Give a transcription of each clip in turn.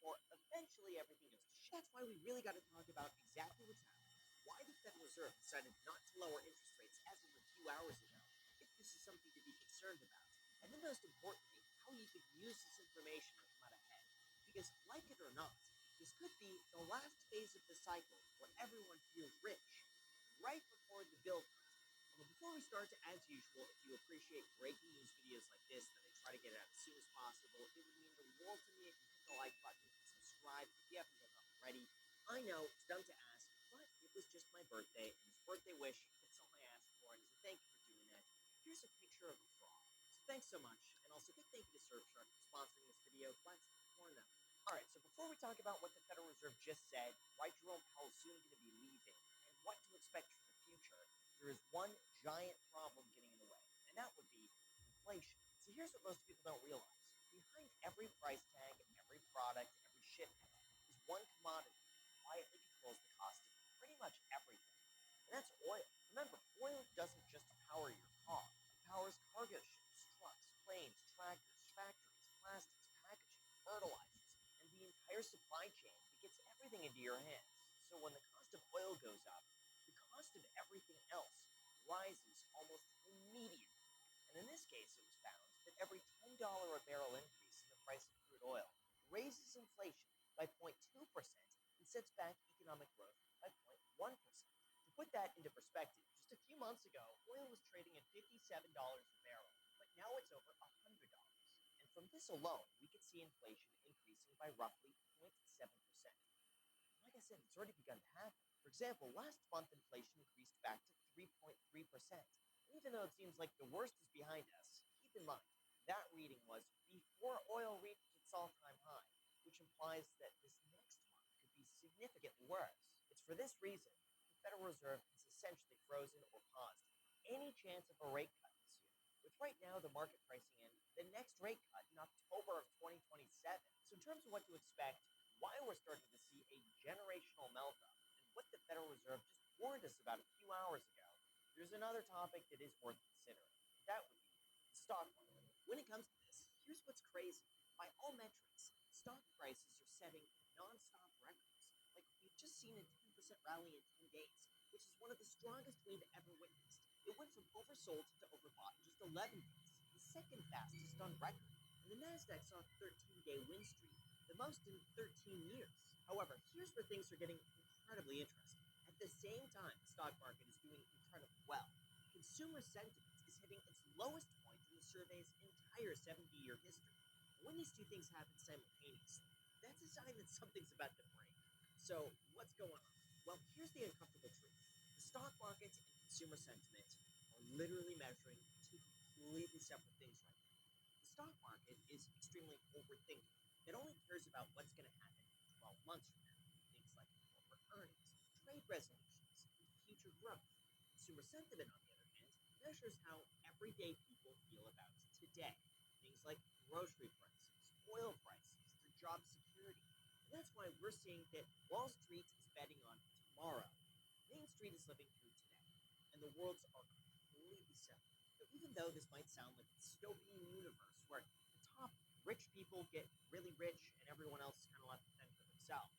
before eventually everything goes to shit. That's why we really got to talk about exactly what's happening, why the Federal Reserve decided not to lower interest rates as of a few hours ago, if this is something to be concerned about, and then most importantly, how you could use this information to come out ahead. Because, like it or not, this could be the last phase of the cycle where everyone feels rich, right before the bill cut. Although before we start, as usual, if you appreciate breaking news videos like this that I try to get out as soon as possible, it would mean the world to me if you hit the like button and subscribe if you haven't done that already. I know it's dumb to ask, but it was just my birthday, and as birthday wish, that's all I asked for, and as a thank you for doing that, here's a picture of a frog. So thanks so much, and also big thank you to Surfshark for sponsoring this video. Let's more on them. Alright, so before we talk about what the Federal Reserve just said, why Jerome Powell is soon going to be leaving, and what to expect for the future, there is one giant problem getting in the way, and that would be inflation. So here's what most people don't realize. Behind every price tag and every product, every shipment, is one commodity that quietly controls the cost of pretty much everything, and that's oil. Remember, oil doesn't just power your car. It powers cargo ships, trucks, planes, tractors, factories, plastics, packaging, fertilizers, and the entire supply chain that gets everything into your hands. So when the cost of oil goes up, the cost of everything else rises almost immediately. And in this case, it was found that every $10 a barrel increase in the price of crude oil raises inflation by 0.2% and sets back economic growth by 0.1%. To put that into perspective, just a few months ago, oil was trading at $57 a barrel, but now it's over $100. And from this alone, we could see inflation increasing by roughly 0.7%. Like I said, it's already begun to happen. For example, last month inflation increased back to 3.3%. And even though it seems like the worst is behind us, keep in mind, that reading was before oil reached its all-time high, which implies that this next month could be significantly worse. It's for this reason the Federal Reserve has essentially frozen or paused any chance of a rate cut this year, with right now the market pricing in the next rate cut in October of 2027. So in terms of what to expect, why we're starting to see a generational meltdown, and what the Federal Reserve just warned us about a few hours ago, there's another topic that is worth considering. That would be the stock market. When it comes to this, here's what's crazy. By all metrics, stock prices are setting non-stop records. Like, we've just seen a 10% rally in 10 days, which is one of the strongest we've ever witnessed. It went from oversold to overbought in just 11 days, the second fastest on record. And the NASDAQ saw a 13-day win streak, the most in 13 years. However, here's where things are getting incredibly interesting. At the same time, the stock market is doing incredibly well. Consumer sentiment is hitting its lowest point in the survey's entire 70-year history. And when these two things happen simultaneously, that's a sign that something's about to break. So, what's going on? Well, here's the uncomfortable truth. The stock market and consumer sentiment are literally measuring two completely separate things right now. The stock market is extremely forward thinking. It only cares about what's going to happen 12 months from now. Things like corporate earnings, trade resolutions, and future growth. Consumer sentiment, on the other hand, measures how everyday people feel about today. Things like grocery prices, oil prices, their job security. And that's why we're seeing that Wall Street is betting on tomorrow. Main Street is living through today. And the worlds are completely separate. So even though this might sound like a dystopian universe where the top rich people get really rich and everyone else is kind of left to fend for themselves,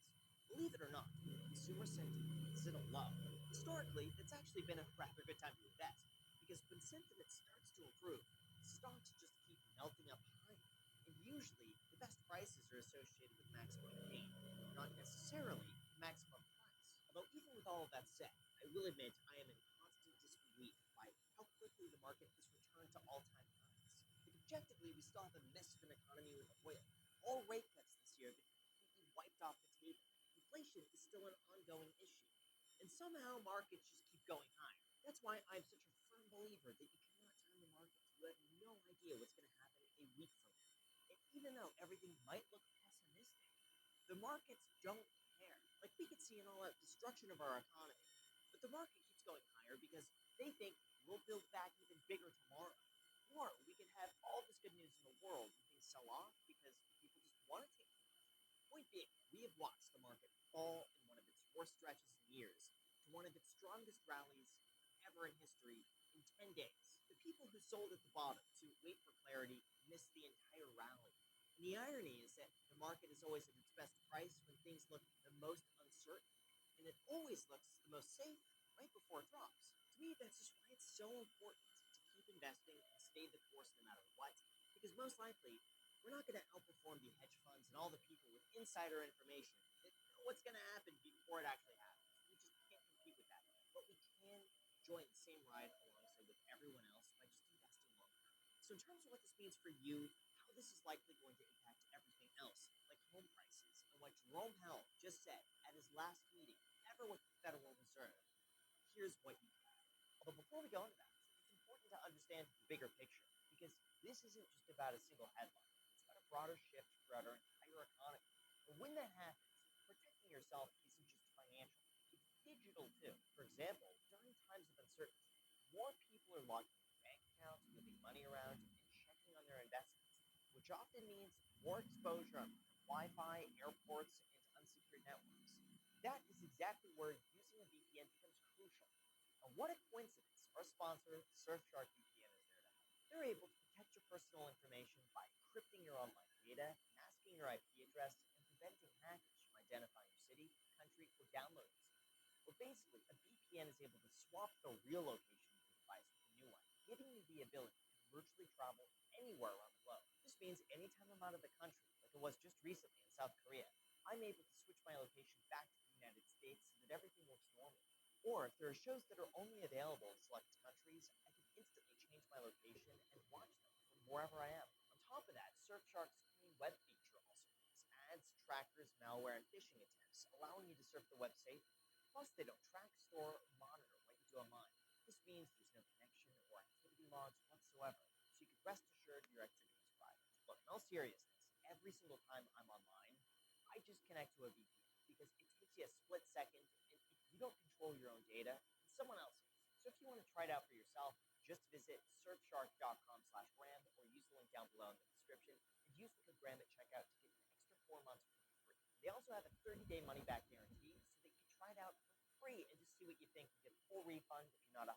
believe it or not, consumer sentiment is at a low. Historically, it's actually been a rather good time to invest because when sentiment starts to improve, stocks just keep melting up higher. And usually, the best prices are associated with maximum gain, not necessarily maximum price. Although, even with all of that said, I will admit I am in constant disbelief by how quickly the market has returned to all-time highs. Like, objectively, we still have a mess of an economy with oil. All rate cuts this year have been completely wiped off the table. Inflation is still an ongoing issue. And somehow markets just keep going higher. That's why I'm such a firm believer that you cannot time the market. You have no idea what's going to happen a week from now. And even though everything might look pessimistic, the markets don't care. Like, we could see an all-out destruction of our economy. But the market keeps going higher because they think we'll build back even bigger tomorrow. Or we could have all this good news in the world and things sell off because people just want to take the point being, we have watched the market fall in one of its worst stretches in years to one of its strongest rallies ever in history in 10 days. The people who sold at the bottom to wait for clarity missed the entire rally. And the irony is that the market is always at its best price when things look the most uncertain, and it always looks the most safe right before it drops. To me, that's just why it's so important to keep investing and stay the course no matter what, because most likely we're not going to outperform the hedge funds and all the people with insider information that know what's going to happen before it actually happens. We just can't compete with that. But we can join the same ride alongside with everyone else by just investing long term. So in terms of what this means for you, how this is likely going to impact everything else, like home prices, and what Jerome Powell just said at his last meeting ever with the Federal Reserve, here's what you can do. Although before we go into that, it's important to understand the bigger picture, because this isn't just about a single headline. It's about a broader shift throughout our entire economy. And when that happens, protecting yourself isn't just financial, it's digital too. For example, during times of uncertainty, more people are locking their bank accounts, moving money around, and checking on their investments, which often means more exposure on Wi-Fi, airports, and unsecured networks. That is exactly where using a VPN becomes crucial. And what a coincidence! Our sponsor, Surfshark VPN, is there to help. They're able to protect your personal information by encrypting your online data, masking your IP address, and preventing hackers from identifying your city, country, or downloading speed. Well, basically, a VPN is able to swap the real location of your device with a new one, giving you the ability to virtually travel anywhere around the globe. This means anytime I'm out of the country, like it was just recently in South Korea, I'm able to switch my location back to the United States so that everything works normally. Or if there are shows that are only available in select countries, I can instantly change my location and watch them from wherever I am. On top of that, Surfshark's clean web feature also means ads, trackers, malware, and phishing attempts, allowing you to surf the web safely. Plus, they don't track, store, or monitor what you do online. This means there's no connection or activity logs whatsoever, so you can rest assured your activity is private. Look, in all seriousness, every single time I'm online, I just connect to a VPN because it takes you a split second, and if you don't control your own data, then someone else is. So if you want to try it out for yourself, just visit surfshark.com/Graham or use the link down below in the description and use the code Graham at checkout to get an extra 4 months for free. They also have a 30-day money-back guarantee, so that you can try it out for free and just see what you think and get a full refund if you're not 100%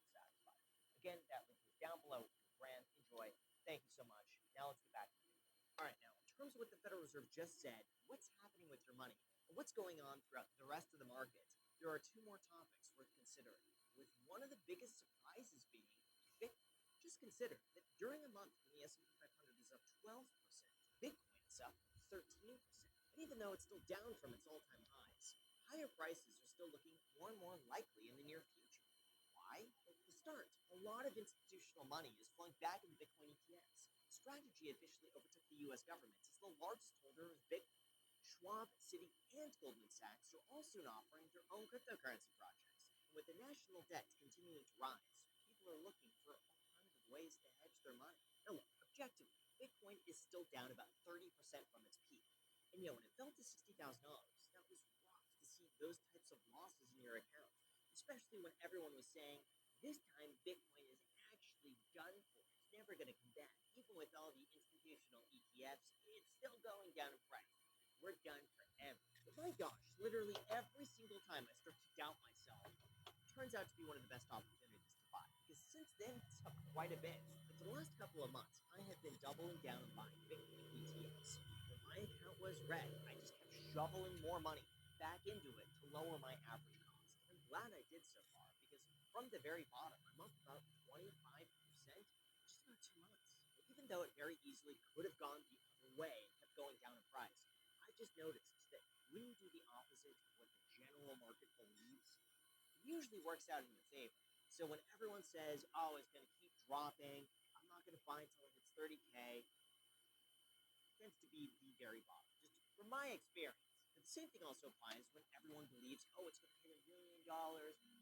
satisfied. Again, that link is down below. Graham, enjoy. Thank you so much. Now let's get back to the video. All right, now, in terms of what the Federal Reserve just said, what's happening with your money, and what's going on throughout the rest of the market, there are two more topics worth considering, with one of the biggest surprises being Bitcoin. Just consider that during a month when the S&P 500 is up 12%, Bitcoin is up 13%. And even though it's still down from its all-time highs, higher prices are still looking more and more likely in the near future. Why? Well, to start, a lot of institutional money is flowing back into Bitcoin ETFs. Strategy officially overtook the US government as the largest holder of Bitcoin. Schwab, Citi, and Goldman Sachs are also offering their own cryptocurrency projects. And with the national debt continuing to rise, people are looking for alternative ways to hedge their money. Now look, objectively, Bitcoin is still down about 30% from its peak. And when it fell to $60,000, that was rough to see those types of losses in your account, especially when everyone was saying, this time Bitcoin is actually done for. It's never going to come back. Even with all the institutional ETFs, it's still going down in price. We're done forever. But my gosh, literally every single time I start to doubt myself, it turns out to be one of the best opportunities to buy. Because since then, it's up quite a bit. Like for the last couple of months, I have been doubling down on buying Bitcoin ETFs. When my account was red, I just kept shoveling more money back into it to lower my average cost. I'm glad I did so far, because from the very bottom, I'm up about 25% in just about 2 months. Even though it very easily could have gone the other way and kept going down in price, I just noticed that when you do the opposite of what the general market believes, it usually works out in your favor. So when everyone says, oh, it's going to keep dropping, I'm not going to buy until it hits 30K, tends to be the very bottom, just from my experience. But the same thing also applies when everyone believes, oh, it's going to hit $1 million,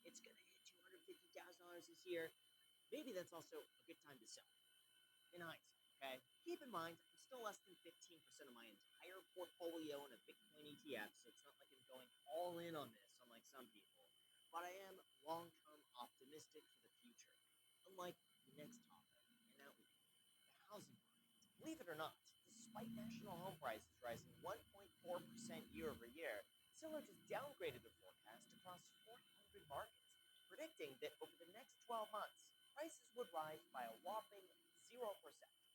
it's going to hit $250,000 this year. Maybe that's also a good time to sell, in hindsight, okay? Keep in mind, I'm still less than 15% of my entire portfolio in a Bitcoin ETF, so it's not like I'm going all in on this, unlike some people. But I am long-term optimistic for the future, unlike the next topic, and that would be the housing market. Believe it or not, despite national home prices rising 1.4% year over year, Zillow just downgraded the forecast across 400 markets, predicting that over the next 12 months, prices would rise by a whopping 0%.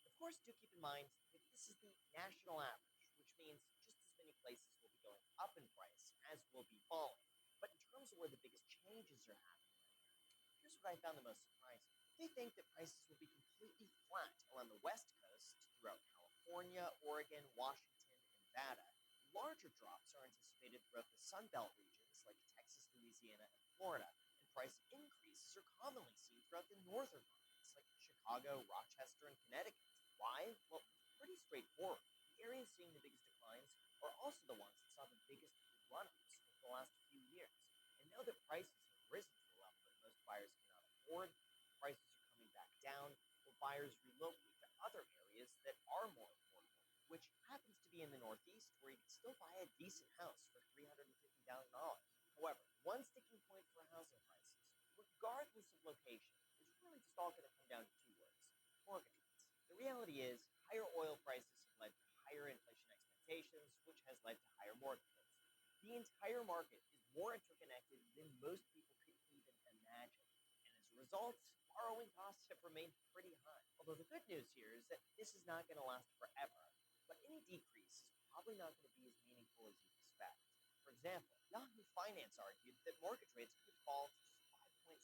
Of course, do keep in mind that this This is the national average, which means just as many places will be going up in price as will be falling. But in terms of where the biggest changes are happening right now, here's what I found the most surprising. They think that prices will be completely flat along the West Coast throughout California, Oregon, Washington, and Nevada. Larger drops are anticipated throughout the Sun Belt regions like Texas, Louisiana, and Florida, and price increases are commonly seen throughout the northern markets like Chicago, Rochester, and Connecticut. Why? Well, it's pretty straightforward. The areas seeing the biggest declines are also the ones that saw the biggest run-ups over the last few years. And now that prices have risen to a level that most buyers cannot afford, prices are coming back down, or buyers relocate to other areas that are more affordable, which happens to be in the Northeast, where you can still buy a decent house for $350,000. However, one sticking point for housing prices, regardless of location, is really just all going to come down to two words: mortgage rates. The reality is, higher oil prices have led to higher inflation expectations, which has led to higher mortgage rates. The entire market is more interconnected than most people could even imagine. And as a result, borrowing costs have remained pretty high. Although the good news here is that this is not going to last forever, but any decrease is probably not going to be as meaningful as you'd expect. For example, Yahoo Finance argued that mortgage rates could fall to just 5.7%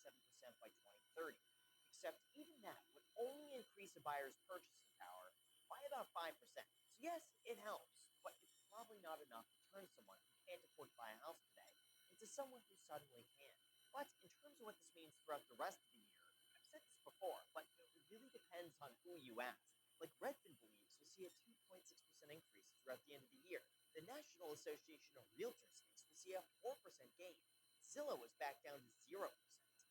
by 2030, except even that would only increase a buyer's purchasing power by about 5%. So yes, it helps, but it's probably not enough to turn someone who can't afford to buy a house today into someone who suddenly can. But in terms of what this means throughout the rest of the year, I've said this before, but it really depends on who you ask. Like Redfin believes we'll see a 2.6% increase throughout the end of the year. The National Association of Realtors thinks we'll see a 4% gain. Zillow is back down to 0%,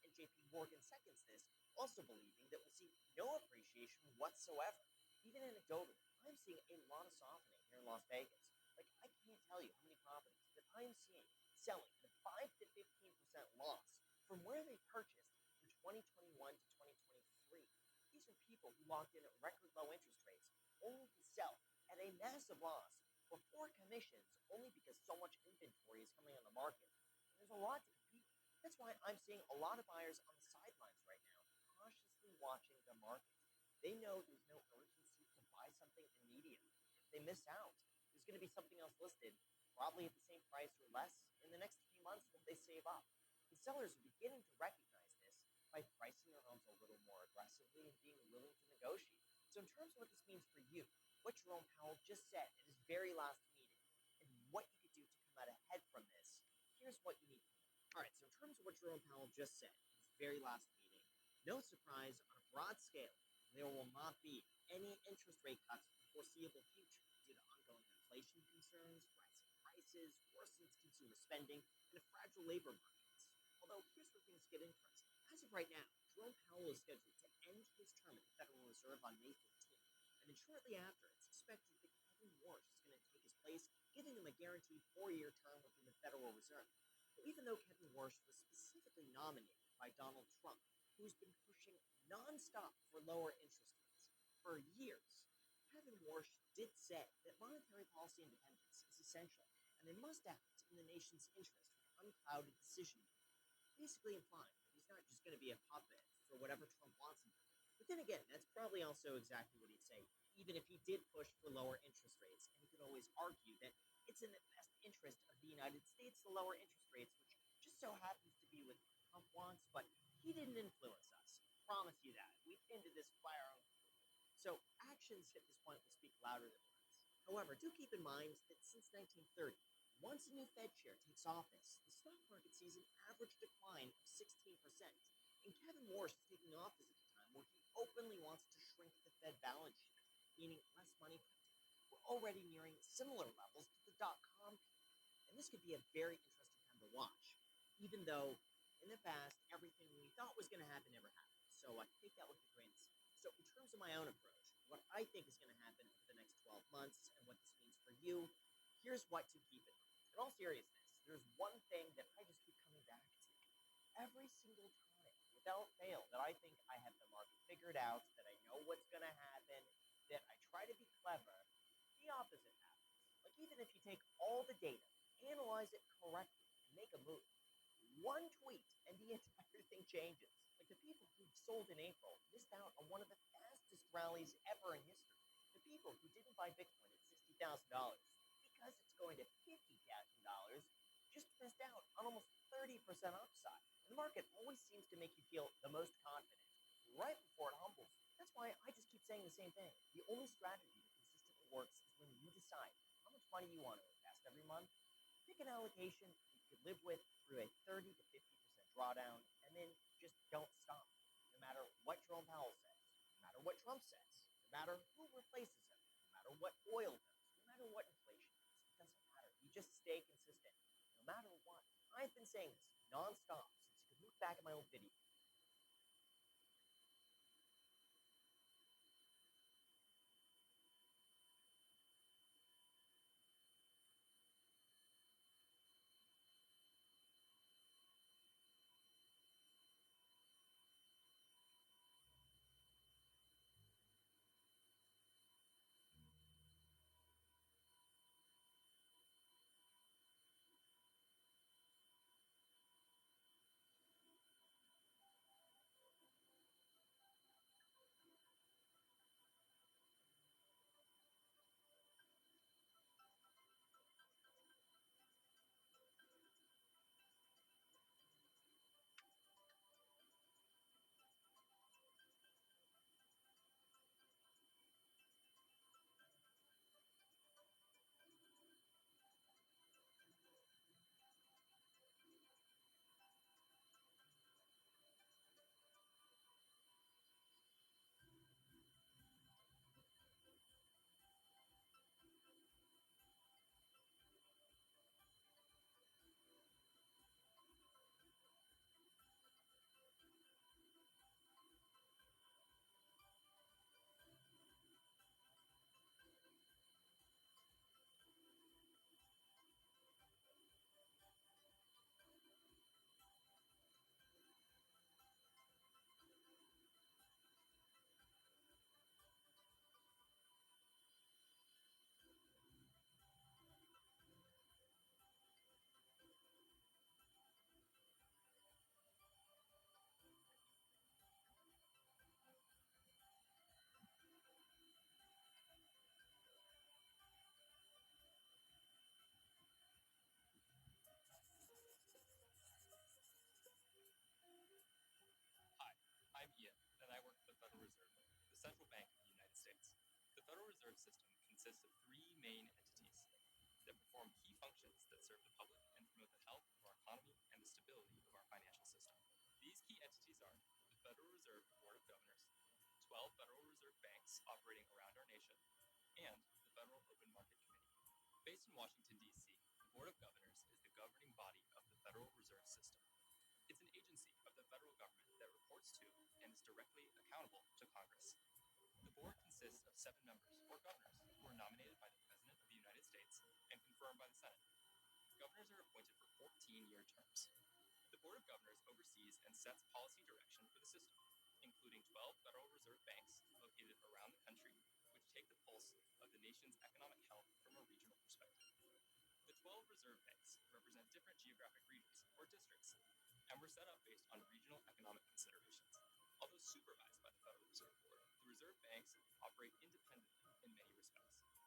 and JP Morgan seconds this, also believing that we'll see no appreciation whatsoever. Even anecdotally, I'm seeing a lot of softening here in Las Vegas. Like, I can't tell you how many properties that I'm seeing selling at a 5 to 15% loss from where they purchased in 2021 to 2023. These are people who locked in at record low interest rates only to sell at a massive loss before commissions only because so much inventory is coming on the market. And there's a lot to compete with. That's why I'm seeing a lot of buyers on the sidelines right now, cautiously watching the market. They know there's no urgency to buy something immediately. If they miss out, there's going to be something else listed, probably at the same price or less, in the next few months if they save up. And sellers are beginning to recognize this by pricing their homes a little more aggressively and being willing to negotiate. So in terms of what this means for you, what Jerome Powell just said at his very last meeting, and what you could do to come out ahead from this, here's what you need to know. All right, so in terms of what Jerome Powell just said at his very last meeting, no surprise, on a broad scale, there will not be any interest rate cuts in the foreseeable future due to ongoing inflation concerns, rising prices, worsened consumer spending, and a fragile labor market. Although, here's where things get interesting. As of right now, Jerome Powell is scheduled to end his term at the Federal Reserve on May 15th, and then shortly after, it's expected that Kevin Warsh is going to take his place, giving him a guaranteed 4-year term within the Federal Reserve. But even though Kevin Warsh was specifically nominated by Donald Trump, who's been pushing nonstop for lower interest rates for years, Kevin Warsh did say that monetary policy independence is essential, and they must act in the nation's interest with unclouded decision-making, basically implying that he's not just going to be a puppet for whatever Trump wants him to do. But then again, that's probably also exactly what he'd say, even if he did push for lower interest rates, and he could always argue that it's in the best interest of the United States to lower interest rates, which just so happens to be what Trump wants, but he didn't influence us. I promise you that. We came to this by our own fruition. So actions at this point will speak louder than words. However, do keep in mind that since 1930, once a new Fed chair takes office, the stock market sees an average decline of 16%. And Kevin Warsh is taking office at a time where he openly wants to shrink the Fed balance sheet, meaning less money printed. We're already nearing similar levels to the dot-com peak. And this could be a very interesting time to watch, even though in the past, everything we thought was going to happen never happened. So I take that with a grain of salt. So in terms of my own approach, what I think is going to happen over the next 12 months and what this means for you, here's what to keep in mind. In all seriousness, there's one thing that I just keep coming back to. Every single time, without fail, that I think I have the market figured out, that I know what's going to happen, that I try to be clever, the opposite happens. Like, even if you take all the data, analyze it correctly, and make a move, one tweet and the entire thing changes. Like, the people who sold in April missed out on one of the fastest rallies ever in history. The people people who didn't buy Bitcoin at $60,000 because it's going to $50,000 just missed out on almost 30% upside. And the market always seems to make you feel the most confident right before it humbles. That's why I just keep saying the same thing. The only strategy that consistently works is when you decide how much money you want to invest every month. Pick an allocation you could live with through a 30 to 50% drawdown, and then just don't stop. No matter what Jerome Powell says, no matter what Trump says, no matter who replaces him, no matter what oil does, no matter what inflation is, it doesn't matter. You just stay consistent, no matter what. I've been saying this nonstop since you could look back at my old video. Hi, I'm Ian, and I work for the Federal Reserve, the central bank of the United States. The Federal Reserve System consists of three main entities that perform key functions that serve the public and promote the health of our economy and the stability of our financial system. These key entities are the Federal Reserve Board of Governors, 12 Federal Reserve banks operating around our nation, and the Federal Open Market Committee. Based in Washington, D.C., the Board of Governors is the governing body of the Federal Reserve System. It's an agency of the federal government that reports to and is directly accountable to Congress. The board consists of 7 members, or governors, who are nominated by the President of the United States and confirmed by the Senate. Governors are appointed for 14-year terms. The Board of Governors oversees and sets policy direction for the system, including 12 Federal Reserve banks located around the country, which take the pulse of the nation's economic health from a regional perspective. The 12 reserve banks represent different geographic regions, or districts, and were set up based on regional economic considerations. Although supervised by the Federal Reserve Board, the reserve banks operate independently in many respects.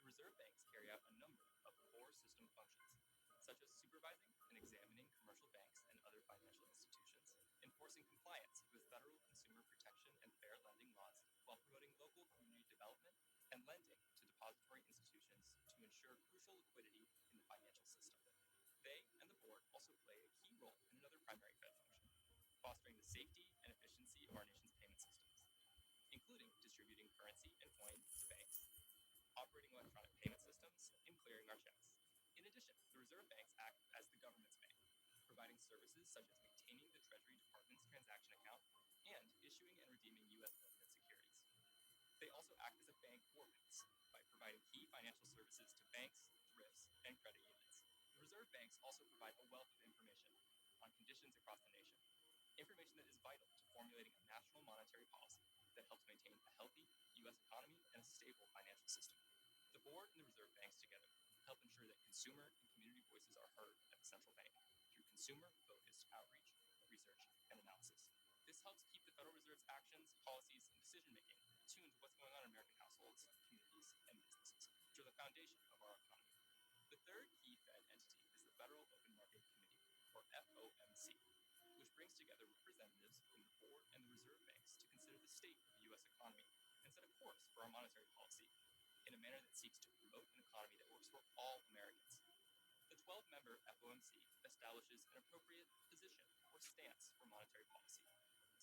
The reserve banks carry out a number of core system functions, such as supervising and examining commercial banks and other financial institutions, enforcing compliance with federal consumer protection and fair lending laws, while promoting local community development and lending to depository institutions to ensure crucial liquidity in the financial system. They and the board also play a key role in another primary Fed function, fostering the safety and efficiency of our nation's payment systems, including distributing currency and coin to banks, operating electronic payment systems, and clearing our checks. In addition, the reserve banks act as the government's bank, providing services such as maintaining the Treasury Department's transaction account and issuing and redeeming U.S. government securities. They also act as a bank for banks by providing key financial services to banks, thrifts, and credit unions. The reserve banks also provide a wealth of information on conditions across the nation, information that is vital to formulating a national monetary policy that helps maintain a healthy U.S. economy and a stable financial system. The board and the reserve banks together help ensure that consumer and community voices are heard at the central bank through consumer-focused outreach, research, and analysis. This helps keep the Federal Reserve's actions, policies, and decision-making attuned to what's going on in American households, communities, which are the foundation of our economy. The third key Fed entity is the Federal Open Market Committee, or FOMC, which brings together representatives from the board and the reserve banks to consider the state of the U.S. economy and set a course for our monetary policy in a manner that seeks to promote an economy that works for all Americans. The 12-member FOMC establishes an appropriate position or stance for monetary policy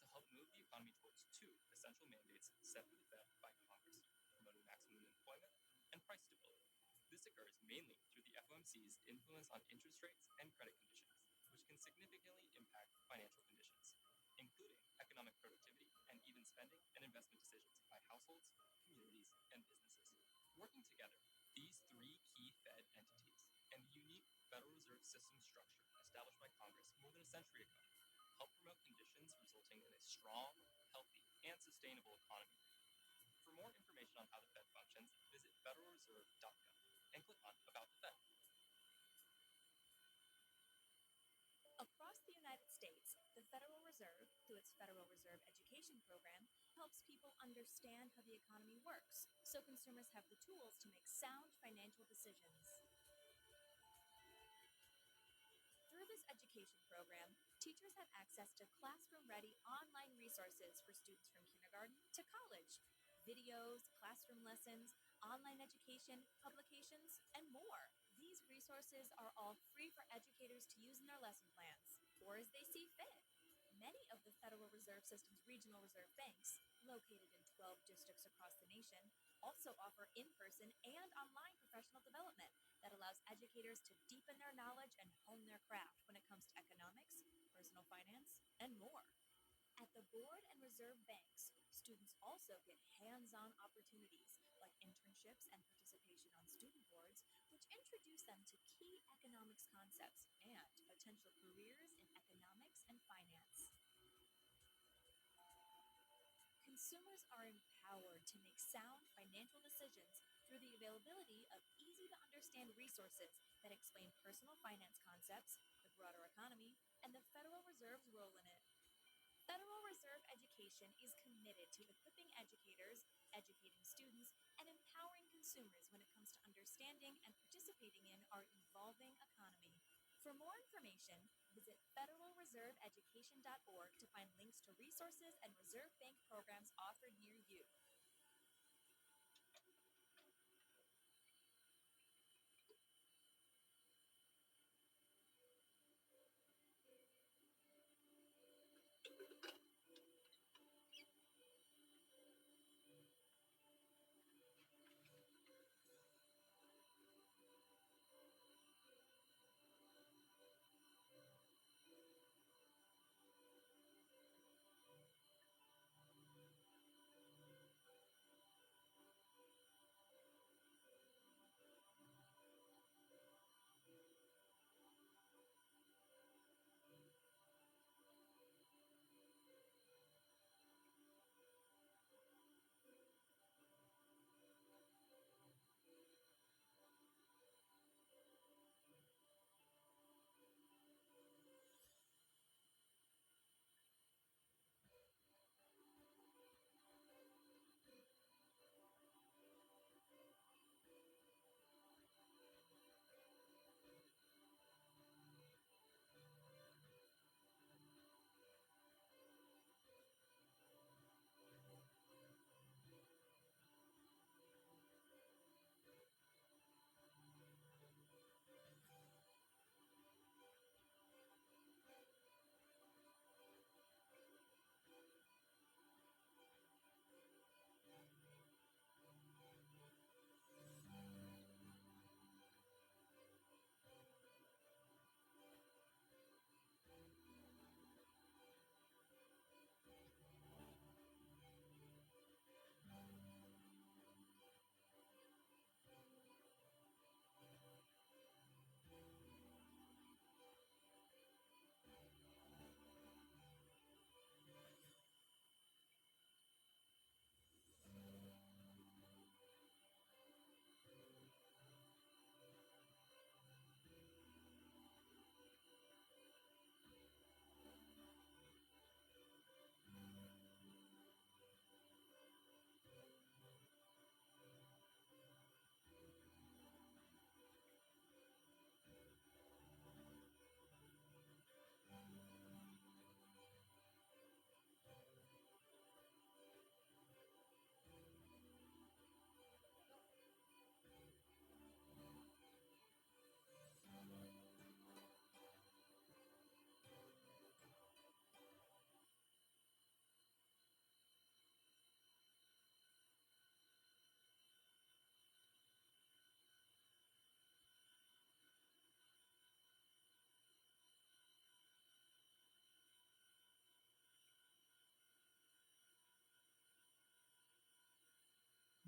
to help move the economy towards two essential mandates set for the Fed by Congress, promoting maximum employment and price stability. This occurs mainly through the FOMC's influence on interest rates and credit conditions, which can significantly impact financial conditions, including economic productivity and even spending and investment decisions by households, communities, and businesses. Working together, these three key Fed entities and the unique Federal Reserve System structure established by Congress more than a century ago help promote conditions resulting in a strong, healthy, and sustainable economy. For more information on how the Fed functions, visit federalreserve.gov and click on About the Fed. Across the United States, the Federal Reserve, through its Federal Reserve Education Program, helps people understand how the economy works so consumers have the tools to make sound financial decisions. Through this education program, teachers have access to classroom-ready online resources for students from kindergarten to college, videos, classroom lessons, online education, publications, and more. These resources are all free for educators to use in their lesson plans, or as they see fit. Many of the Federal Reserve System's regional reserve banks, located in 12 districts across the nation, also offer in-person and online professional development that allows educators to deepen their knowledge and hone their craft when it comes to economics, personal finance, and more. At the board and reserve banks, students also get hands-on opportunities like internships and participation on student boards, which introduce them to key economics concepts and potential careers in economics and finance. Consumers are empowered to make sound financial decisions through the availability of easy-to-understand resources that explain personal finance concepts, the broader economy, and the Federal Reserve's role in it. Federal Reserve Education is committed to equipping educators, educating students, and empowering consumers when it comes to understanding and participating in our evolving economy. For more information, visit federalreserveeducation.org to find links to resources and reserve bank programs offered near you.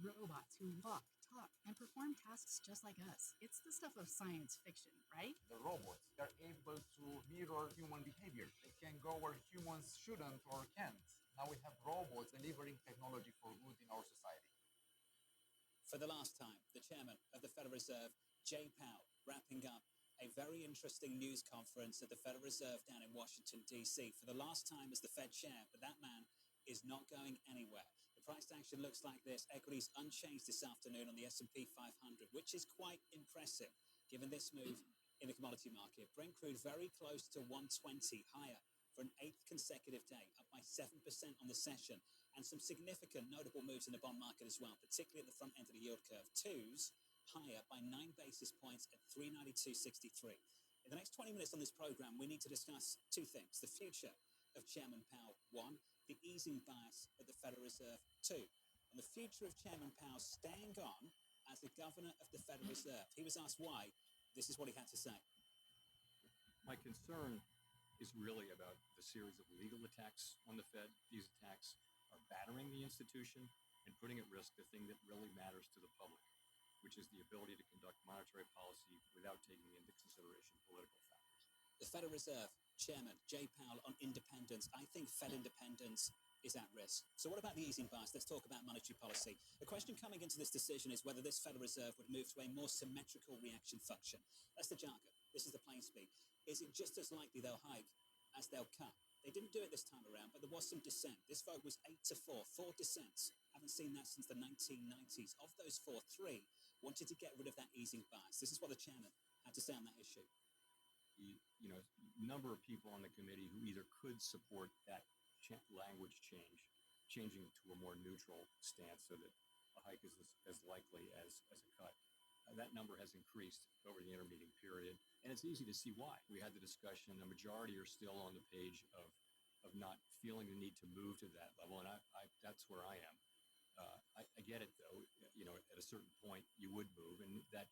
Robots who walk, talk, and perform tasks just like us. It's the stuff of science fiction, right? The robots, they're able to mirror human behavior. They can go where humans shouldn't or can't. Now we have robots delivering technology for good in our society. For the last time, the chairman of the Federal Reserve, Jay Powell, wrapping up a very interesting news conference at the Federal Reserve down in Washington, D.C. for the last time as the Fed chair, but that man is not going anywhere. The price action looks like this. Equities unchanged this afternoon on the S&P 500, which is quite impressive given this move in the commodity market. Brent crude very close to 120, higher for an eighth consecutive day, up by 7% on the session, and some significant notable moves in the bond market as well, particularly at the front end of the yield curve. Twos higher by 9 basis points at 392.63. In the next 20 minutes on this program, we need to discuss two things: the future of Chairman Powell, one, the easing bias at the Federal Reserve, two, and the future of Chairman Powell staying on as the governor of the Federal Reserve. He was asked why. This is what he had to say. My concern is really about the series of legal attacks on the Fed. These attacks are battering the institution and putting at risk the thing that really matters to the public, which is the ability to conduct monetary policy without taking into consideration political factors. The Federal Reserve Chairman Jay Powell on independence. I think Fed independence is at risk. So what about the easing bias? Let's talk about monetary policy. The question coming into this decision is whether this Federal Reserve would move to a more symmetrical reaction function. That's the jargon. This is the plain speak. Is it just as likely they'll hike as they'll cut? They didn't do it this time around, but there was some dissent. This vote was 8-4, 4 dissents. Haven't seen that since the 1990s. Of those four, 3 wanted to get rid of that easing bias. This is what the chairman had to say on that issue. Number of people on the committee who either could support that language change, changing to a more neutral stance so that a hike is as likely as a cut. That number has increased over the intermeeting period, and it's easy to see why. We had the discussion. A majority are still on the page of not feeling the need to move to that level, and that's where I am. I get it, though. At a certain point, you would move, and that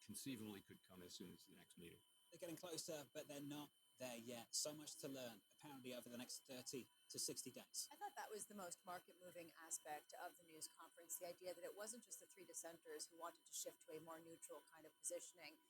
conceivably could come as soon as the next meeting. They're getting closer, but they're not there yet. So much to learn, apparently, over the next 30 to 60 days. I thought that was the most market-moving aspect of the news conference, the idea that it wasn't just the 3 dissenters who wanted to shift to a more neutral kind of positioning,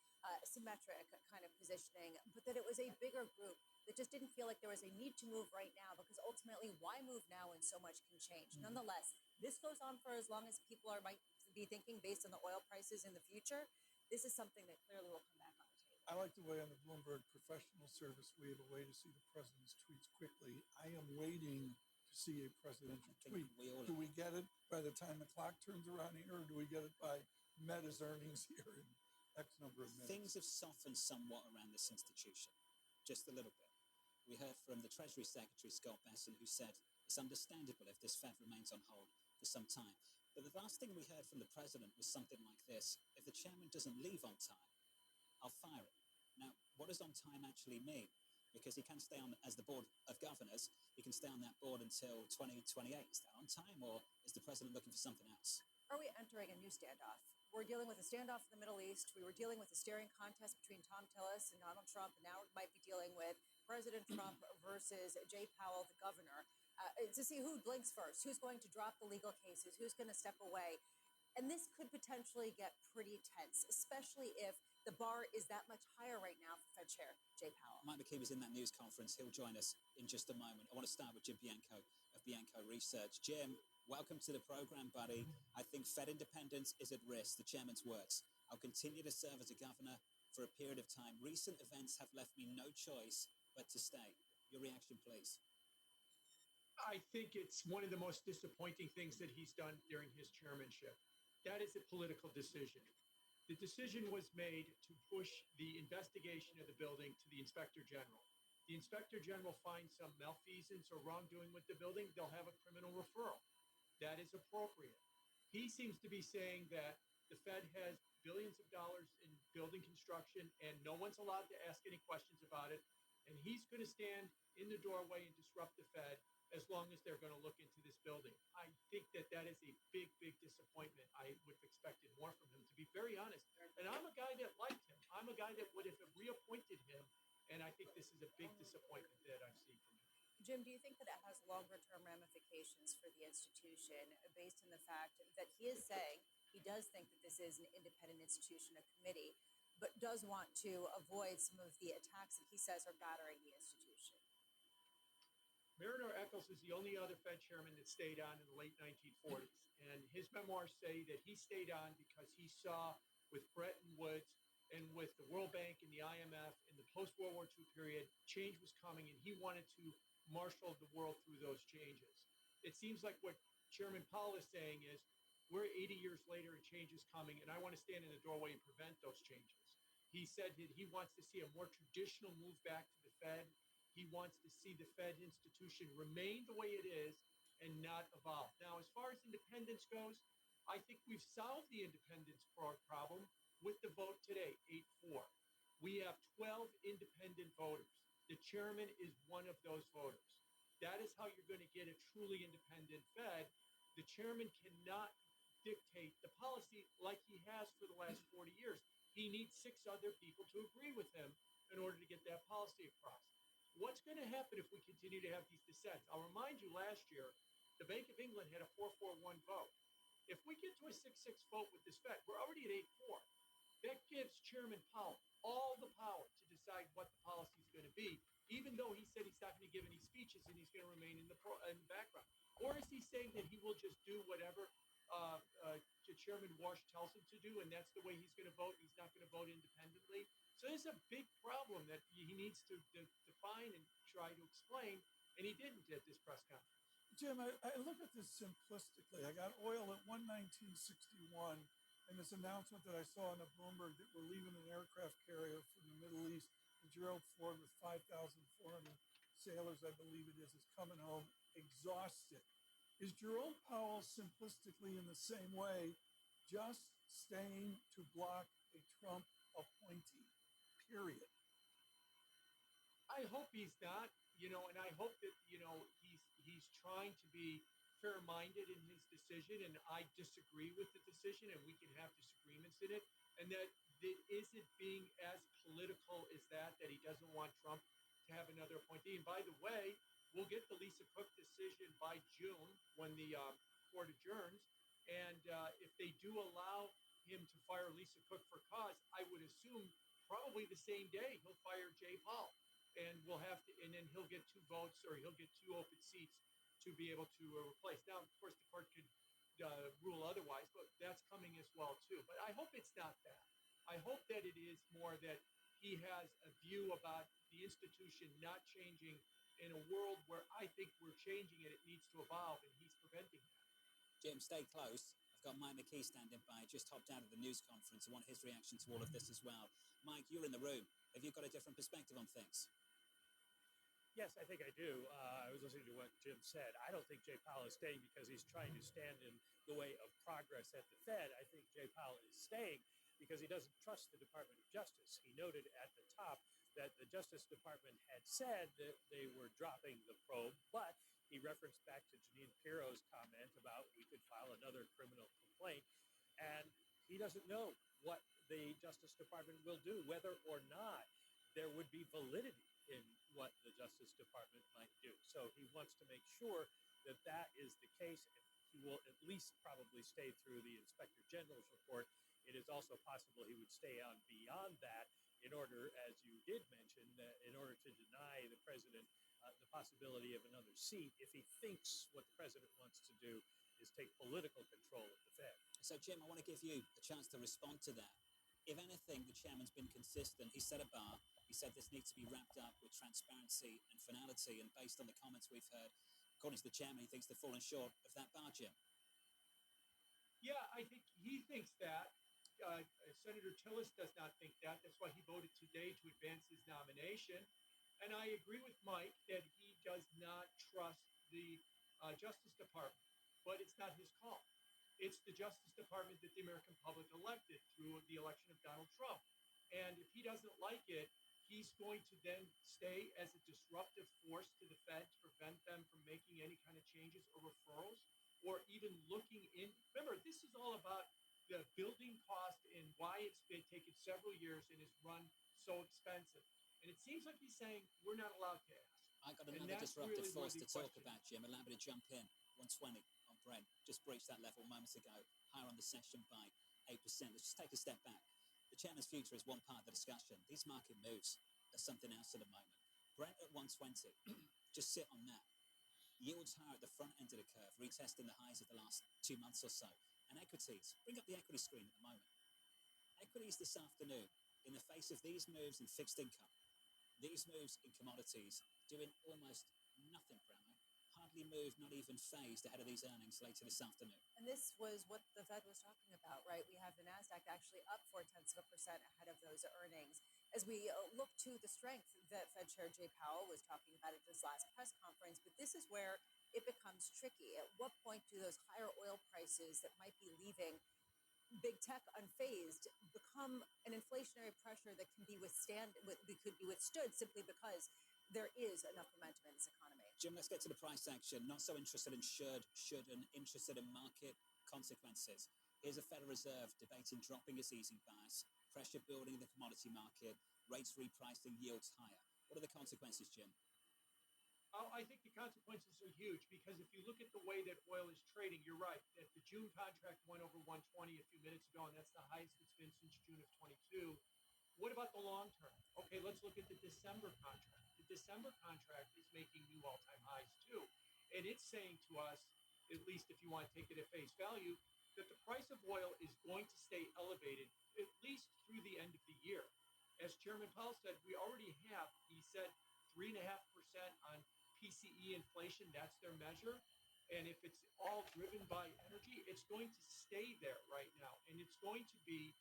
symmetric kind of positioning, but that it was a bigger group that just didn't feel like there was a need to move right now, because ultimately, why move now when so much can change? Mm-hmm. Nonetheless, this goes on for as long as people might be thinking based on the oil prices in the future. This is something that clearly will come back on the table. I like the way on the Bloomberg Professional Service we have a way to see the president's tweets quickly. I am waiting to see a presidential tweet. Do we get it by the time the clock turns around here, or do we get it by Meta's earnings here in X number of minutes? Things have softened somewhat around this institution, just a little bit. We heard from the Treasury Secretary, Scott Bessent, who said it's understandable if this Fed remains on hold for some time. But the last thing we heard from the president was something like this: if the chairman doesn't leave on time, I'll fire him. Now, what does on time actually mean? Because he can stay on as the board of governors, he can stay on that board until 2028. Is that on time, or is the president looking for something else? Are we entering a new standoff? We're dealing with a standoff in the Middle East. We were dealing with a staring contest between Tom Tillis and Donald Trump, and now we might be dealing with President Trump versus Jay Powell, the governor, to see who blinks first, who's going to drop the legal cases, who's going to step away. And this could potentially get pretty tense, especially if the bar is that much higher right now for Fed Chair Jay Powell. Mike McKee was in that news conference. He'll join us in just a moment. I want to start with Jim Bianco of Bianco Research. Jim, welcome to the program, buddy. I think Fed independence is at risk, the chairman's words. I'll continue to serve as a governor for a period of time. Recent events have left me no choice but to stay. Your reaction, please. I think it's one of the most disappointing things that he's done during his chairmanship. That is a political decision. The decision was made to push the investigation of the building to the Inspector General. The Inspector General finds some malfeasance or wrongdoing with the building, they'll have a criminal referral. That is appropriate. He seems to be saying that the Fed has billions of dollars in building construction and no one's allowed to ask any questions about it. And he's going to stand in the doorway and disrupt the Fed as long as they're going to look into this building. I think that is a big, big disappointment. I would have expected more from him, to be very honest. And I'm a guy that liked him. I'm a guy that would have reappointed him. And I think this is a big disappointment that I've seen from him. Jim, do you think that it has longer term ramifications for the institution based on the fact that he is saying he does think that this is an independent institution, a committee, but does want to avoid some of the attacks that he says are battering the institution? Mariner Eccles is the only other Fed chairman that stayed on in the late 1940s. And his memoirs say that he stayed on because he saw with Bretton Woods and with the World Bank and the IMF in the post-World War II period, change was coming, and he wanted to marshal the world through those changes. It seems like what Chairman Powell is saying is, we're 80 years later and change is coming, and I want to stand in the doorway and prevent those changes. He said that he wants to see a more traditional move back to the Fed. He wants to see the Fed institution remain the way it is and not evolve. Now, as far as independence goes, I think we've solved the independence problem with the vote today, 8-4. We have 12 independent voters. The chairman is one of those voters. That is how you're going to get a truly independent Fed. The chairman cannot dictate the policy like he has for the last 40 years. He needs 6 other people to agree with him in order to get that policy across. What's going to happen if we continue to have these dissents? I'll remind you, last year, the Bank of England had a 4-4-1 vote. If we get to a 6-6 vote with this Fed, we're already at 8-4. That gives Chairman Powell all the power to decide what the policy is going to be, even though he said he's not going to give any speeches and he's going to remain in the background. Or is he saying that he will just do whatever Chairman Walsh tells him to do, and that's the way he's going to vote? He's not going to vote independently. So there's a big problem that he needs to define and try to explain, and he didn't at this press conference. Jim, I look at this simplistically. I got oil at 119.61, and this announcement that I saw on the Bloomberg that we're leaving an aircraft carrier from the Middle East, the Gerald Ford with 5,400 sailors, I believe it is coming home exhausted. Is Jerome Powell simplistically in the same way just staying to block a Trump appointee? Period. I hope he's not, and I hope that, he's trying to be fair-minded in his decision, and I disagree with the decision, and we can have disagreements in it, and that it isn't being as political as that he doesn't want Trump to have another appointee. And by the way, we'll get the Lisa Cook decision by June when the court adjourns, and if they do allow him to fire Lisa Cook for cause, I would assume probably the same day he'll fire Jay Powell, and then he'll get 2 votes, or he'll get 2 open seats to be able to replace. Now, of course, the court could rule otherwise, but that's coming as well too. But I hope it's not that. I hope that it is more that he has a view about the institution not changing in a world where I think we're changing it. It needs to evolve, and he's preventing that. Jim, stay close. I've got Mike McKee standing by. Just hopped out of the news conference. I want his reaction to all of this as well. Mike, you're in the room. Have you got a different perspective on things? Yes, I think I do. I was listening to what Jim said. I don't think Jay Powell is staying because he's trying to stand in the way of progress at the Fed. I think Jay Powell is staying because he doesn't trust the Department of Justice. He noted at the top that the Justice Department had said that they were dropping the probe, but he referenced back to Jeanine Pirro's comment about we could file another criminal complaint, and he doesn't know what the Justice Department will do, whether or not there would be validity in what the Justice Department might do. So he wants to make sure that that is the case, and he will at least probably stay through the Inspector General's report. It is also possible he would stay on beyond that in order, as you did mention, in order to deny the president the possibility of another seat if he thinks what the president wants to do is take political control of the Fed. So, Jim, I want to give you a chance to respond to that. If anything, the chairman's been consistent. He set a bar. He said this needs to be wrapped up with transparency and finality. And based on the comments we've heard, according to the chairman, he thinks they're falling short of that bar, Jim. Yeah, I think he thinks that. Senator Tillis does not think that. That's why he voted today to advance his nomination. And I agree with Mike that he does not trust the Justice Department, but it's not his call. It's the Justice Department that the American public elected through the election of Donald Trump. And if he doesn't like it, he's going to then stay as a disruptive force to the Fed to prevent them from making any kind of changes or referrals, or even looking in. Remember, this is all about the building cost and why it's been taken several years and is run so expensive. And it seems like he's saying we're not allowed to ask. I got And another that's disruptive really where force the to talk question- about, Jim. Allow me to jump in. 120 on Brent. Just breached that level moments ago. Higher on the session by 8%. Let's just take a step back. The chairman's future is one part of the discussion. These market moves are something else at the moment. Brent at 120. Just sit on that. Yields higher at the front end of the curve, retesting the highs of the last 2 months or so. And equities. Bring up the equity screen at the moment. Equities this afternoon, in the face of these moves in fixed income, these moves in commodities, doing almost nothing, Brownlow. Hardly moved, not even phased ahead of these earnings later this afternoon. And this was what the Fed was talking about, right? We have the NASDAQ actually up 0.4% ahead of those earnings. As we look to the strength that Fed Chair Jay Powell was talking about at this last press conference, but this is where it becomes tricky. At what point do those higher oil prices that might be leaving big tech unfazed become an inflationary pressure that could be withstood simply because there is enough momentum in this economy? Jim, let's get to the price action. Not so interested in should, and interested in market consequences. Here's a Federal Reserve debating dropping its easing bias, pressure building in the commodity market, rates repricing, yields higher. What are the consequences, Jim? I think the consequences are huge because if you look at the way that oil is trading, you're right. That the June contract went over 120 a few minutes ago, and that's the highest it's been since June of 22. What about the long term? Okay, let's look at the December contract. The December contract is making new all-time highs too. And it's saying to us, at least if you want to take it at face value, that the price of oil is going to stay elevated at least through the end of the year. As Chairman Powell said, we already have, he said, 3.5% on PCE inflation. That's their measure. And if it's all driven by energy, it's going to stay there right now. And it's going to be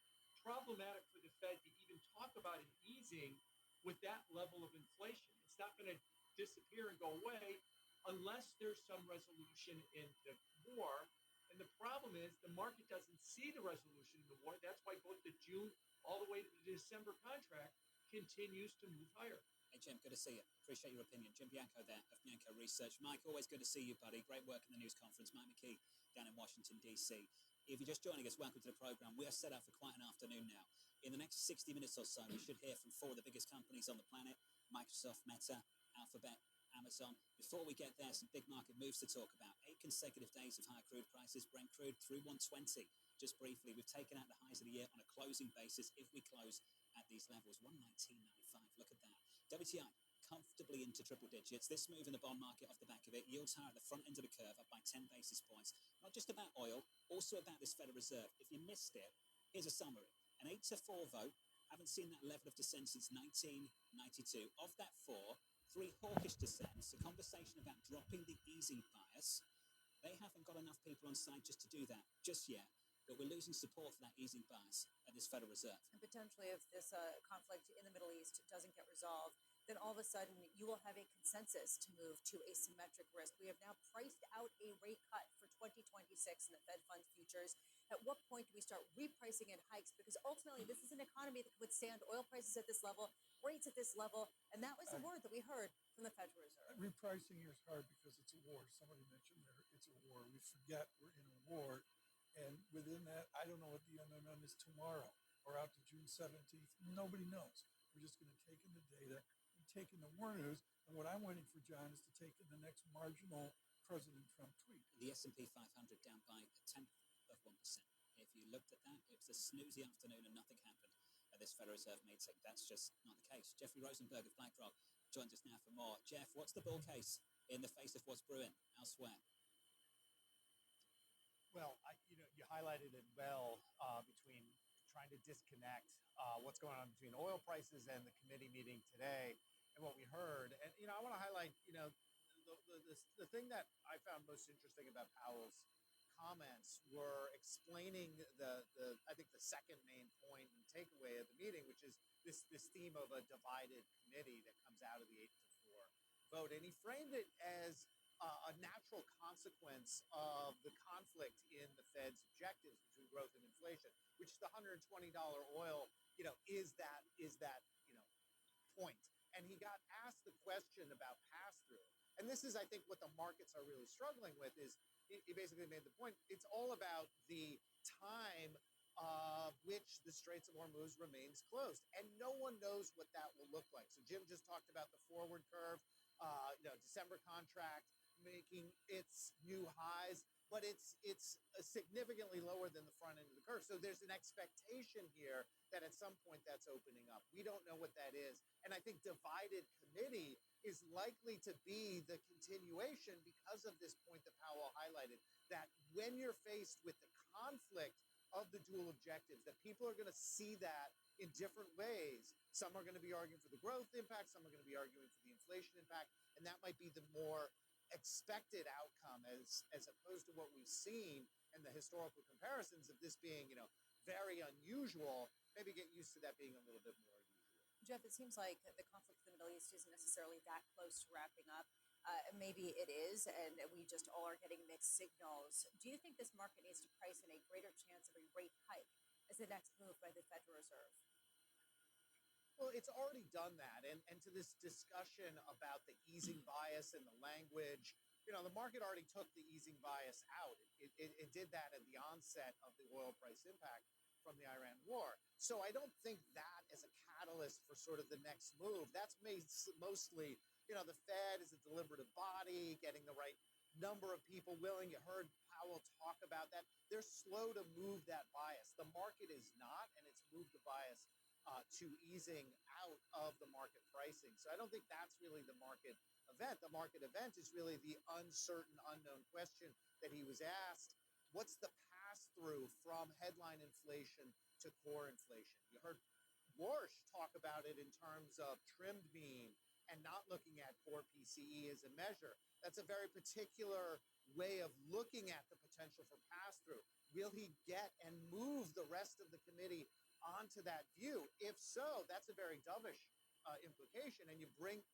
problematic for the Fed to even talk about an easing with that level of inflation. It's not going to disappear and go away unless there's some resolution in the war. And the problem is the market doesn't see the resolution in the war. That's why both the June all the way to the December contract continues to move higher. Hey, Jim, good to see you. Appreciate your opinion. Jim Bianco there of Bianco Research. Mike, always good to see you, buddy. Great work in the news conference. Mike McKee down in Washington, D.C. If you're just joining us, welcome to the program. We are set up for quite an afternoon now. In the next 60 minutes or so, we should hear from 4 of the biggest companies on the planet: Microsoft, Meta, Alphabet, Amazon. Before we get there, some big market moves to talk about. 8 consecutive days of high crude prices. Brent crude through 120. Just briefly, we've taken out the highs of the year on a closing basis. If we close at these levels, 119.95. Look at that. WTI comfortably into triple digits. This move in the bond market off the back of it. Yields higher at the front end of the curve, up by 10 basis points. Not just about oil, also about this Federal Reserve. If you missed it, here's a summary. An 8-4 vote. Haven't seen that level of dissent since 1992. Of that 4, 3 hawkish dissents. A conversation about dropping the easing bias. They haven't got enough people on side just to do that just yet. But we're losing support for that easing bias at this Federal Reserve. And potentially, if this conflict in the Middle East doesn't get resolved, then all of a sudden you will have a consensus to move to asymmetric risk. We have now priced out a rate cut for 2026 in the Fed funds futures. At what point do we start repricing in hikes? Because ultimately, this is an economy that can withstand oil prices at this level, rates at this level, and that was the word that we heard from the Federal Reserve. Repricing here is hard because it's a war. Somebody mentioned there, it's a war. We forget we're in a war. And within that, I don't know what the unknown is tomorrow or out to June 17th. Nobody knows. We're just going to take in the data and take in the war news. And what I'm waiting for, John, is to take in the next marginal President Trump tweet. The S&P 500 down by 1/10 of 1%. If you looked at that, it was a snoozy afternoon and nothing happened at this Federal Reserve meeting. That's just not the case. Jeffrey Rosenberg of BlackRock joins us now for more. Jeff, what's the bull case in the face of what's brewing elsewhere? Well, you highlighted it well between trying to disconnect what's going on between oil prices and the committee meeting today and what we heard. And, I want to highlight, the thing that I found most interesting about Powell's comments were explaining I think the second main point and takeaway of the meeting, which is this theme of a divided committee that comes out of the 8-4 vote. And he framed it as a natural consequence of the conflict in the Fed's objectives between growth and inflation, which is the $120 oil, is that point. And he got asked the question about pass-through. And this is, I think, what the markets are really struggling with is he basically made the point. It's all about the time which the Straits of Hormuz remains closed. And no one knows what that will look like. So Jim just talked about the forward curve. December contract making its new highs, but it's significantly lower than the front end of the curve. So there's an expectation here that at some point that's opening up. We don't know what that is. And I think divided committee is likely to be the continuation because of this point that Powell highlighted, that when you're faced with the conflict of the dual objectives, that people are going to see that in different ways. Some are going to be arguing for the growth impact, some are going to be arguing for the inflation impact, and that might be the more expected outcome as opposed to what we've seen in the historical comparisons of this being, very unusual. Maybe get used to that being a little bit more usual. Jeff, it seems like the conflict in the Middle East isn't necessarily that close to wrapping up. Maybe it is, and we just all are getting mixed signals. Do you think this market needs to price in a greater chance of a rate hike as the next move by the Federal Reserve? Well, it's already done that. And to this discussion about the easing bias and the language, the market already took the easing bias out. It did that at the onset of the oil price impact from the Iran war. So I don't think that is a catalyst for sort of the next move. That's mostly, the Fed is a deliberative body, getting the right number of people willing. You heard Powell talk about that. They're slow to move that bias. The market is not, and it's moved the bias to easing out of the market pricing. So I don't think that's really the market event. The market event is really the uncertain, unknown question that he was asked. What's the pass-through from headline inflation to core inflation? You heard Warsh talk about it in terms of trimmed mean and not looking at core PCE as a measure. That's a very particular way of looking at the potential for pass-through. Will he get and move the rest of the committee onto that view? If so, that's a very dovish implication, and you bring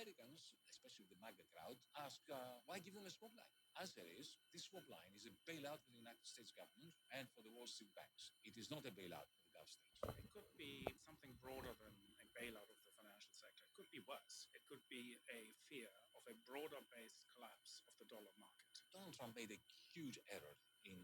Americans, especially the MAGA crowd, ask, why give them a swap line? Answer is, this swap line is a bailout for the United States government and for the Wall Street banks. It is not a bailout for the Gulf states. It could be something broader than a bailout of the financial sector. It could be worse. It could be a fear of a broader-based collapse of the dollar market. Donald Trump made a huge error in